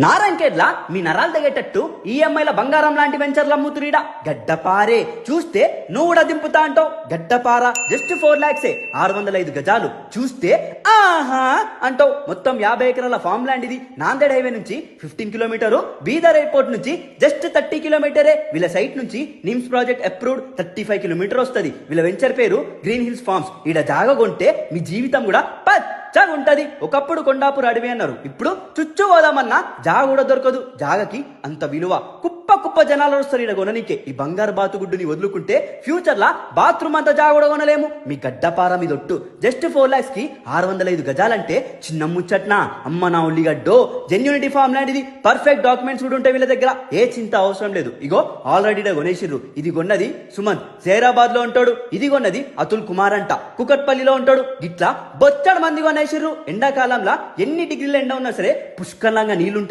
నారాయణఖేడ్ల మీ నరాలు తెగేటట్టు ఈఎంఐల బంగారం లాంటి వెంచర్లు అమ్ముతురీడా గడ్డపారే చూస్తే నువ్వు కూడా దింపుతా అంటావు. గడ్డపార జస్ట్ 4 lakhs 605 గజాలు చూస్తే ఆహా అంటావు. మొత్తం 50 ఎకరాల ఫామ్ ల్యాండ్ ఇది. నాందేడ్ హైవే నుంచి 15 కిలోమీటరు, బీదర్ ఎయిర్పోర్ట్ నుంచి జస్ట్ 30 కిలోమీటరే. వీళ్ళ సైట్ నుంచి నిమ్స్ ప్రాజెక్ట్ అప్రూవ్డ్ 35 కిలోమీటర్ వస్తుంది. వీళ్ళ వెంచర్ పేరు గ్రీన్ హిల్స్ ఫార్మ్స్. ఈడ జాగ కొంటే మీ జీవితం కూడా పచ్చగా ఉంటది. ఒకప్పుడు కొండాపూర్ అడవి అన్నారు, ఇప్పుడు చుచ్చు పోదామన్నా జాగ కూడా దొరకదు. జాగకి అంత విలువ. కుప్ప జనాలు వస్తారు ఈడ కొననీకే. ఈ బంగారు బాతుగుడ్డుని వదులుకుంటే ఫ్యూచర్ లా బాత్రూమ్ అంతా జాగ కూడా కొనలేము. మీ గడ్డపార మీద ఒట్టు జస్ట్ 4 lakhs కి 605 గజాలంటే చిన్న ముచ్చట్నా? అమ్మ నా ఉల్లిగడ్డో. జెన్యూనిటీ ఫామ్ ల్యాండ్ ఇది. పర్ఫెక్ట్ డాక్యుమెంట్స్ కూడా ఉంటాయి వీళ్ళ దగ్గర. ఏ చింత అవసరం లేదు. ఇగో ఆల్రెడీ కొనేసిర్రు. ఇది కొన్నది సుమంత్, జైరాబాద్ లో ఉంటాడు. ఇది కొన్నది అతుల్ కుమార్ అంట, కుకట్పల్లిలో ఉంటాడు. ఇట్లా బొచ్చడు మంది కొనేసిర్రు. ఎండాకాలంలో ఎన్ని డిగ్రీల ఎండ ఉన్నా సరే పుష్కలంగా నీళ్లు